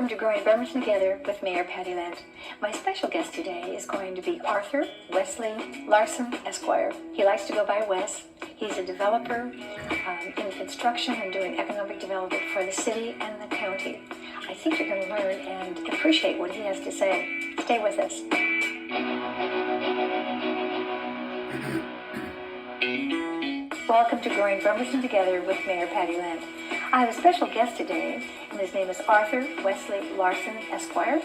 Welcome to Growing Bremerton Together with Mayor Patty Lent. My special guest today is going to be Arthur Wesley Larson, Esquire. He likes to go by Wes. He's a developer in construction and doing economic development for the city and the county. I think you're going to learn and appreciate what he has to say. Stay with us. Welcome to Growing Bremerton Together with Mayor Patty Lent. I have a special guest today, and his name is Arthur Wesley Larson, Esquire,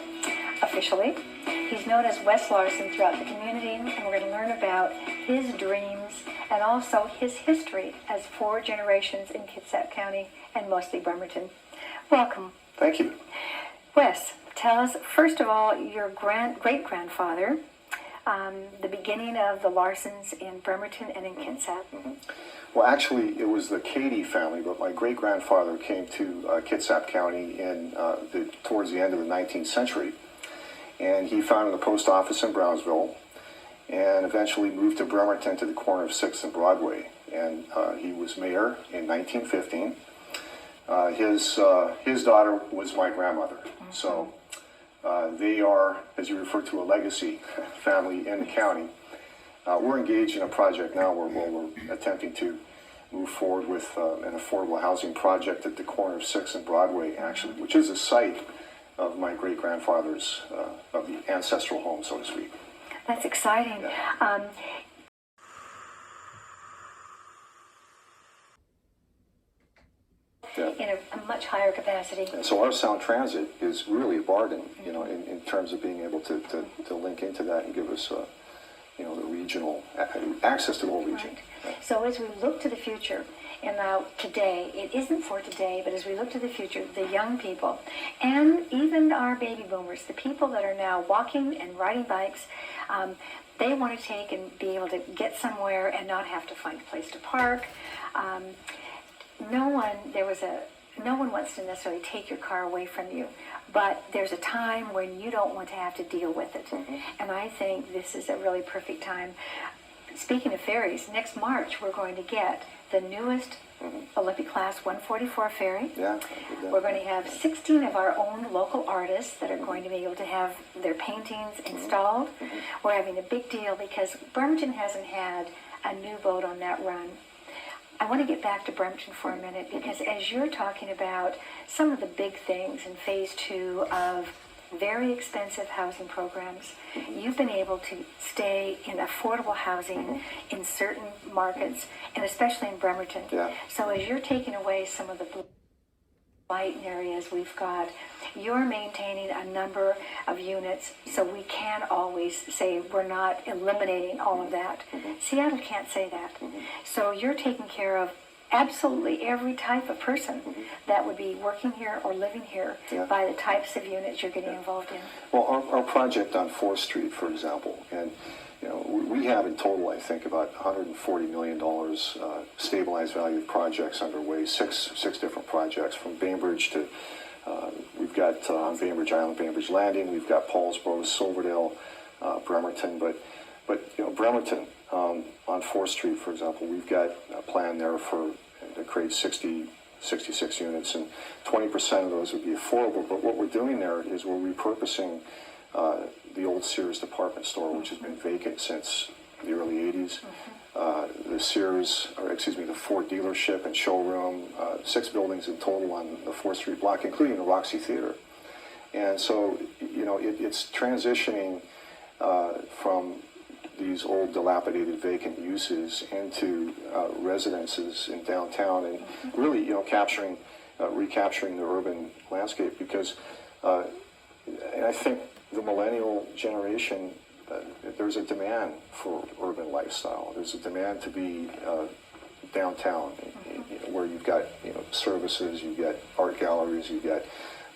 officially. He's known as Wes Larson throughout the community, and we're going to learn about his dreams and also his history as 4 generations in Kitsap County and mostly Bremerton. Welcome. Thank you. Wes, tell us, first of all, your great-grandfather, the beginning of the Larsons in Bremerton and in Kitsap. Mm-hmm. Well, actually, it was the Cady family, but my great-grandfather came to Kitsap County towards the end of the 19th century, and he founded a post office in Brownsville, and eventually moved to Bremerton to the corner of 6th and Broadway, and he was mayor in 1915. His daughter was my grandmother, mm-hmm. So they are, as you refer to, a legacy family in the county. We're engaged in a project now where we're attempting to move forward with an affordable housing project at the corner of 6th and Broadway, actually, which is the site of my great-grandfather's, of the ancestral home, so to speak. That's exciting. Yeah. In a much higher capacity. And so our sound transit is really a bargain, you know, in terms of being able to link into that and give us, the regional access to the whole region. Right. Yeah. So as we look to the future, and now today, it isn't for today, but as we look to the future, the young people, and even our baby boomers, the people that are now walking and riding bikes, they want to take and be able to get somewhere and not have to find a place to park. No one wants to necessarily take your car away from you, but there's a time when you don't want to have to deal with it. Mm-hmm. And I think this is a really perfect time. Speaking of ferries, next March we're going to get the newest Olympic Class 144 ferry. Yeah, we're going to have 16 of our own local artists that are going to be able to have their paintings installed. Mm-hmm. We're having a big deal because Bremerton hasn't had a new boat on that run. I want to get back to Bremerton for a minute because as you're talking about some of the big things in phase 2 of very expensive housing programs, you've been able to stay in affordable housing in certain markets, and especially in Bremerton. Yeah. So as you're taking away some of the blight areas we've got, you're maintaining a number of units, so we can't always say we're not eliminating all of that. Seattle can't say that. So you're taking care of absolutely every type of person that would be working here or living here by the types of units you're getting involved in. Well, our project on 4th Street, for example, and we have in total, I think, about $140 million stabilized value of projects underway, six different projects from Bainbridge to, we've got on Bainbridge Island, Bainbridge Landing, we've got Paulsboro, Silverdale, Bremerton, but Bremerton on 4th Street, for example, we've got a plan there to create 66 units, and 20% of those would be affordable, but what we're doing there is we're repurposing the old Sears department store, which has been vacant since the early 80s. The Sears, the Ford dealership and showroom, 6 buildings in total on the 4th Street block, including the Roxy Theater. And so, it's transitioning from these old dilapidated vacant uses into residences in downtown and really, recapturing the urban landscape because, and I think the millennial generation, there's a demand for urban lifestyle. There's a demand to be downtown, where you've got services, you've got art galleries, you've got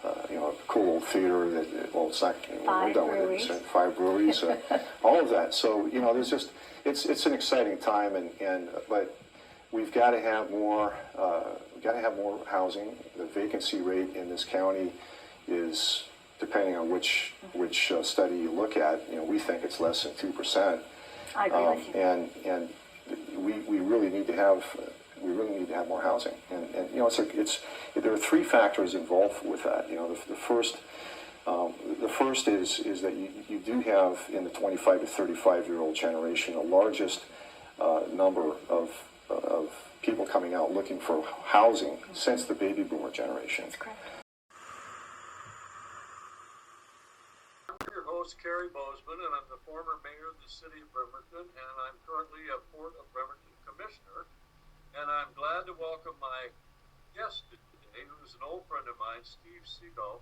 a cool old theater that it's not we're done with it. 5 breweries, all of that. So there's just it's an exciting time, but we've got to have more. We've got to have more housing. The vacancy rate in this county is, depending on which study you look at, we think it's less than 2%. I agree with you. And we really need to have we really need to have more housing. And you know, there are three factors involved with that. You know, the first is that you do have in the 25 to 35-year-old generation the largest number of people coming out looking for housing since the baby boomer generation. That's correct. I'm your host, 𝘼𝙛𝙛𝙤𝙧𝙙𝙖𝙗𝙡, and I'm the former mayor of the city of Bremerton, and I'm currently a Port of Bremerton commissioner. And I'm glad to welcome my guest today, who is an old friend of mine, 𝘼𝙛𝙛𝙤𝙧𝙙𝙀,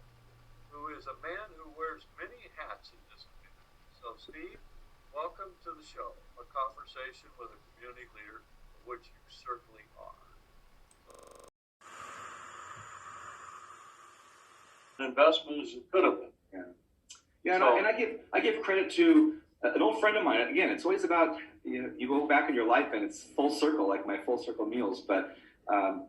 who is a man who wears many hats in this community. So, Steve, welcome to the show, a conversation with a community leader, which you certainly are. An investment as it could have been. Yeah, and I give credit to an old friend of mine. Again, it's always about, you know, you go back in your life and it's full circle, like my full circle meals. But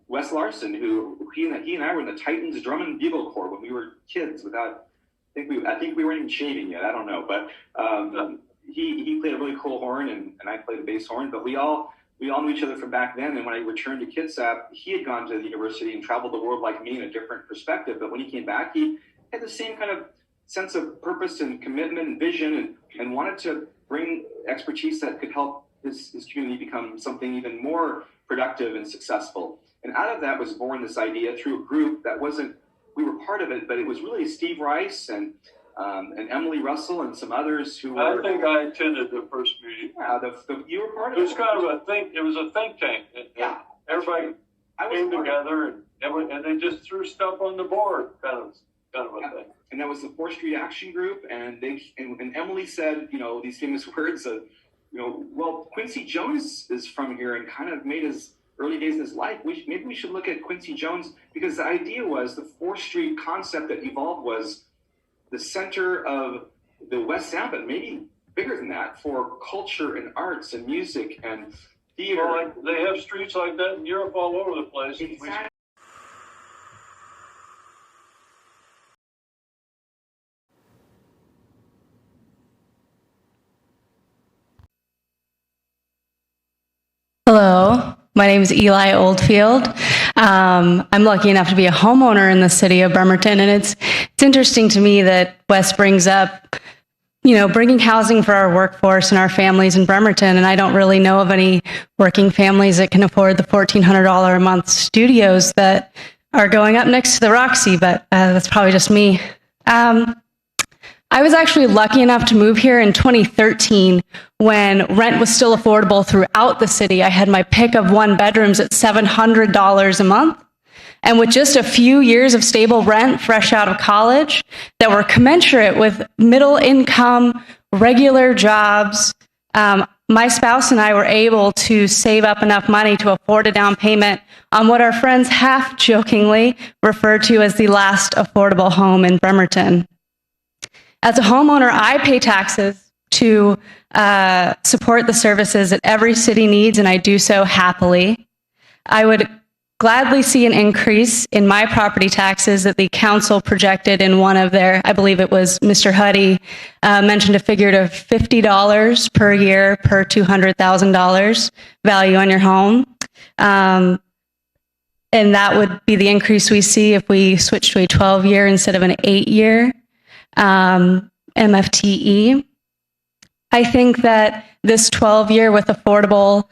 Wes Larson, who he and I were in the Titans Drum and Bugle Corps when we were kids. I think we weren't even shaving yet. I don't know, but he played a really cool horn and I played a bass horn. But we all knew each other from back then. And when I returned to Kitsap, he had gone to the university and traveled the world like me in a different perspective. But when he came back, he had the same kind of sense of purpose and commitment and vision, and wanted to bring expertise that could help his community become something even more productive and successful. And out of that was born this idea through a group that we were part of it, but it was really Steve Rice and Emily Russell and some others who were. I think I attended the first meeting. Yeah, you were part of it. It was kind of it was a think tank. Yeah. Everybody came together and they just threw stuff on the board, kind of a thing. And that was the 4th Street Action Group, and Emily said, you know, these famous words of, you know, well, Quincy Jones is from here and kind of made his early days in his life. Maybe we should look at Quincy Jones, because the idea was the 4th Street concept that evolved was the center of the West End, but maybe bigger than that, for culture and arts and music and theater. Well, they have streets like that in Europe all over the place. Exactly. Hello, my name is 𝘼𝙛𝙛𝙦𝙾𝙪𝙾. I'm lucky enough to be a homeowner in the city of Bremerton, and it's interesting to me that Wes brings up, you know, bringing housing for our workforce and our families in Bremerton, and I don't really know of any working families that can afford the $1,400 a month studios that are going up next to the Roxy, but that's probably just me. I was actually lucky enough to move here in 2013 when rent was still affordable throughout the city. I had my pick of 1-bedrooms at $700 a month. And with just a few years of stable rent fresh out of college that were commensurate with middle income, regular jobs, my spouse and I were able to save up enough money to afford a down payment on what our friends half-jokingly refer to as the last affordable home in Bremerton. As a homeowner, I pay taxes to support the services that every city needs, and I do so happily. I would gladly see an increase in my property taxes that the council projected in one of their, I believe it was Mr. Huddy, mentioned a figure of $50 per year per $200,000 value on your home. And that would be the increase we see if we switch to a 12-year instead of an 8-year. MFTE. I think that this 12-year with affordable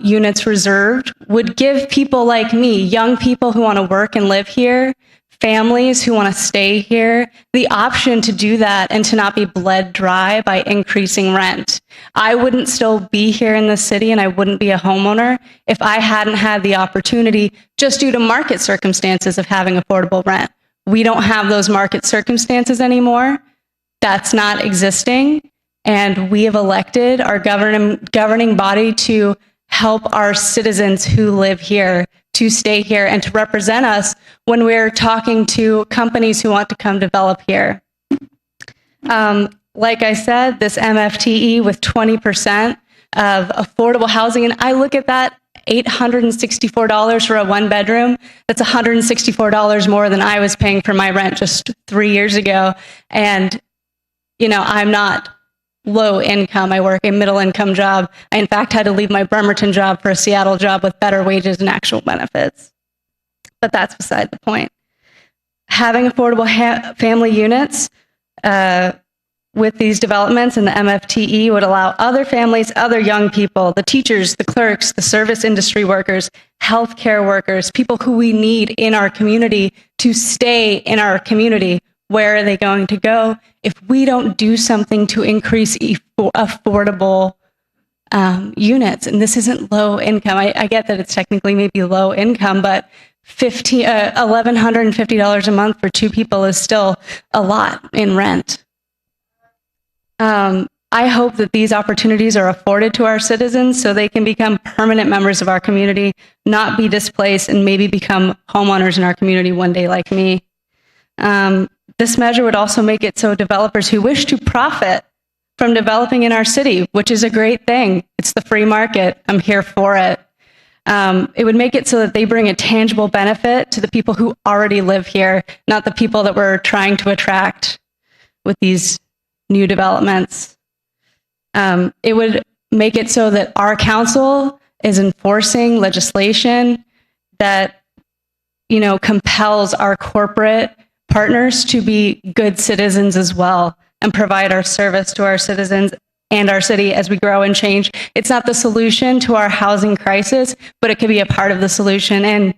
units reserved would give people like me, young people who want to work and live here, families who want to stay here, the option to do that and to not be bled dry by increasing rent. I wouldn't still be here in the city and I wouldn't be a homeowner if I hadn't had the opportunity, just due to market circumstances, of having affordable rent. We don't have those market circumstances anymore. That's not existing. And we have elected our governing body to help our citizens who live here to stay here and to represent us when we're talking to companies who want to come develop here. Like I said, this MFTE with 20% of affordable housing, and I look at that $864 for a 1-bedroom. That's $164 more than I was paying for my rent just 3 years ago. And, you know, I'm not low income. I work a middle income job. I, in fact, had to leave my Bremerton job for a Seattle job with better wages and actual benefits. But that's beside the point. Having affordable family units with these developments and the MFTE would allow other families, other young people, the teachers, the clerks, the service industry workers, healthcare workers, people who we need in our community to stay in our community. Where are they going to go if we don't do something to increase affordable units? And this isn't low income. I get that it's technically maybe low income, but $1,150 a month for two people is still a lot in rent. I hope that these opportunities are afforded to our citizens so they can become permanent members of our community, not be displaced, and maybe become homeowners in our community one day like me. This measure would also make it so developers who wish to profit from developing in our city, which is a great thing. It's the free market. I'm here for it. It would make it so that they bring a tangible benefit to the people who already live here, not the people that we're trying to attract with these new developments. It would make it so that our council is enforcing legislation that, compels our corporate partners to be good citizens as well and provide our service to our citizens and our city as we grow and change. It's not the solution to our housing crisis, but it could be a part of the solution. And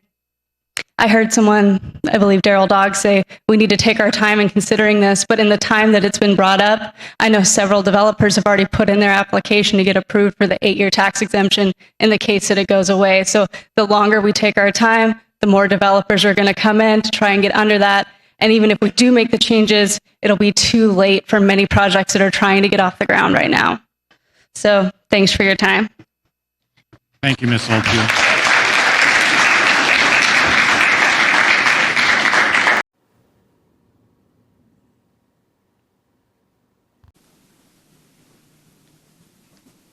I heard someone, I believe Daryl Dogg, say we need to take our time in considering this, but in the time that it's been brought up, I know several developers have already put in their application to get approved for the 8-year tax exemption in the case that it goes away. So the longer we take our time, the more developers are going to come in to try and get under that. And even if we do make the changes, it'll be too late for many projects that are trying to get off the ground right now. So thanks for your time. Thank you, Ms. Oldfield.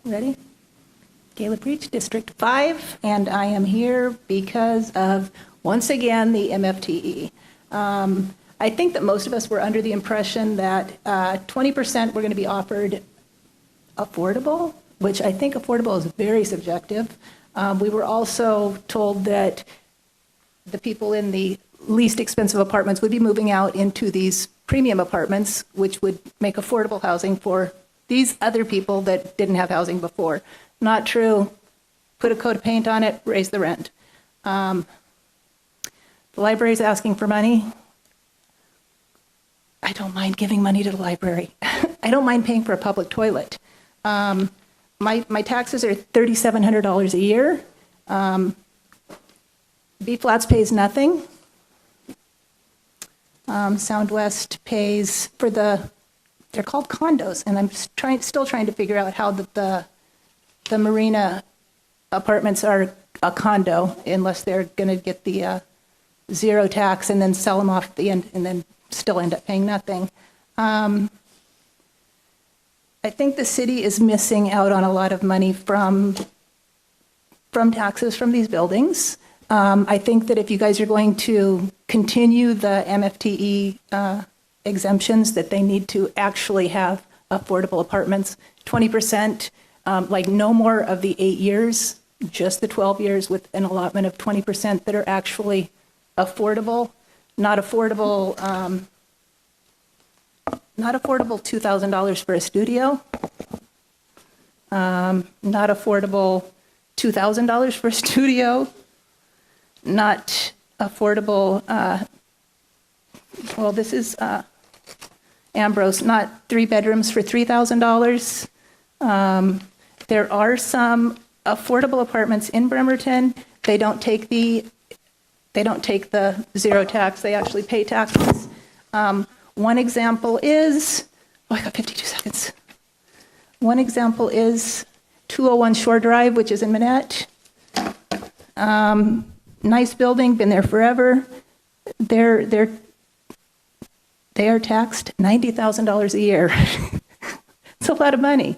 Ready? Gayla Breach, District 5, and I am here because of, once again, the MFTE. I think that most of us were under the impression that 20% were going to be offered affordable, which I think affordable is very subjective. We were also told that the people in the least expensive apartments would be moving out into these premium apartments, which would make affordable housing for these other people that didn't have housing before. Not true. Put a coat of paint on it, raise the rent. The library's asking for money. I don't mind giving money to the library. I don't mind paying for a public toilet. My taxes are $3,700 a year. B Flats pays nothing. Soundwest pays for they're called condos, and I'm still trying to figure out how the marina apartments are a condo unless they're going to get the zero tax and then sell them off at the end and then still end up paying nothing. I think the city is missing out on a lot of money from taxes from these buildings. I think that if you guys are going to continue the MFTE exemptions, that they need to actually have affordable apartments, 20%, like no more of the 8 years, just the 12 years with an allotment of 20% that are actually affordable, not affordable $2,000 for a studio, not affordable $2,000 for a studio, not affordable, well, this is Ambrose, not 3 bedrooms for $3,000. There are some affordable apartments in Bremerton. They don't take the zero tax. They actually pay taxes. One example is, I got 52 seconds. One example is 201 Shore Drive, which is in Manette. Nice building, been there forever. They are taxed $90,000 a year. It's a lot of money.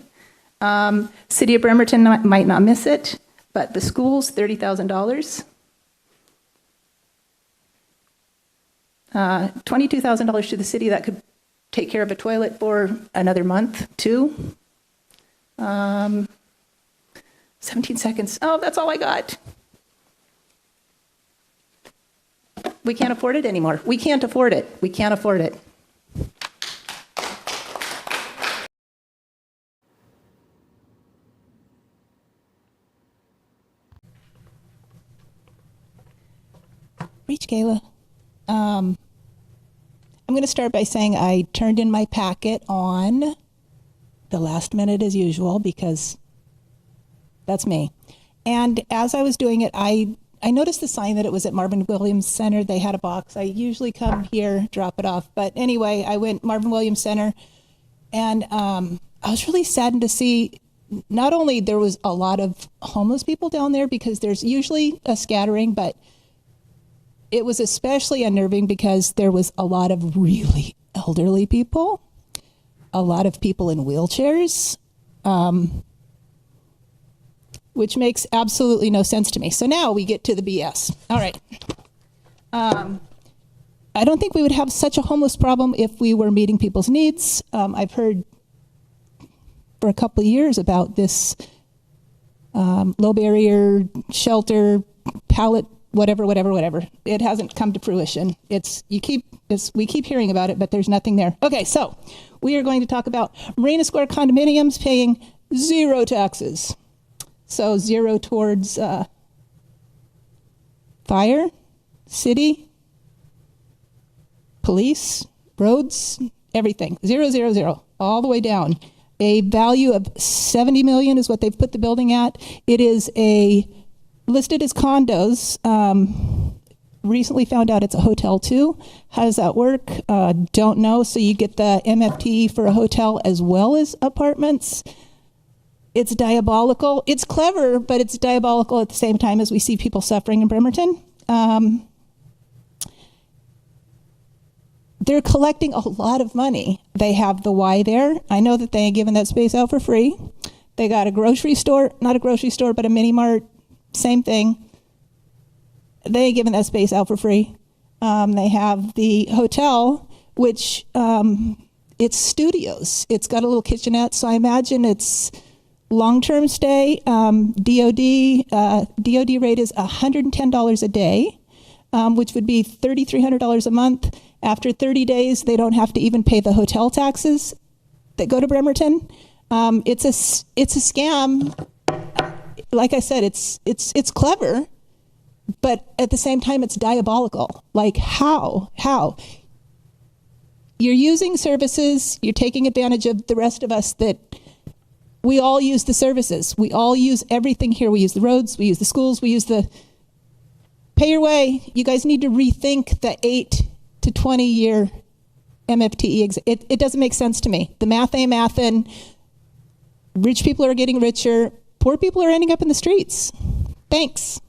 City of Bremerton might not miss it, but the schools, $30,000. $22,000 to the city, that could take care of a toilet for another month, 2. 17 seconds. Oh, that's all I got. We can't afford it anymore. We can't afford it. We can't afford it. Reach Gala. I'm going to start by saying I turned in my packet on the last minute as usual because that's me. And as I was doing it, I noticed the sign that it was at Marvin Williams Center. They had a box. I usually come here, drop it off. But anyway, I went Marvin Williams Center, and I was really saddened to see not only there was a lot of homeless people down there because there's usually a scattering, but it was especially unnerving because there was a lot of really elderly people, a lot of people in wheelchairs, which makes absolutely no sense to me. So now we get to the BS. All right. I don't think we would have such a homeless problem if we were meeting people's needs. I've heard for a couple of years about this low barrier shelter, pallet, whatever. It hasn't come to fruition. We keep hearing about it, but there's nothing there. Okay, so we are going to talk about Marina Square condominiums paying 0 taxes. So 0 towards fire, city, police, roads, everything. 0, 0, 0, all the way down. A value of $70 million is what they've put the building at. It is listed as condos. Recently found out it's a hotel too. How does that work? Don't know. So you get the MFT for a hotel as well as apartments. It's diabolical. It's clever, but it's diabolical at the same time as we see people suffering in Bremerton. They're collecting a lot of money. They have the Y there. I know that they ain't giving that space out for free. They got a grocery store, not a grocery store, but a mini mart. Same thing. They ain't giving that space out for free. They have the hotel, which it's studios. It's got a little kitchenette, so I imagine it's long-term stay. DOD rate is $110 a day, which would be $3,300 a month. After 30 days, they don't have to even pay the hotel taxes that go to Bremerton. It's a scam. Like I said, it's clever, but at the same time, it's diabolical. Like how? You're using services, you're taking advantage of the rest of us that we all use the services. We all use everything here. We use the roads, we use the schools, we use the pay your way. You guys need to rethink the 8 to 20 year MFTE. It doesn't make sense to me. The math ain't mathin'. Rich people are getting richer. Poor people are ending up in the streets. Thanks.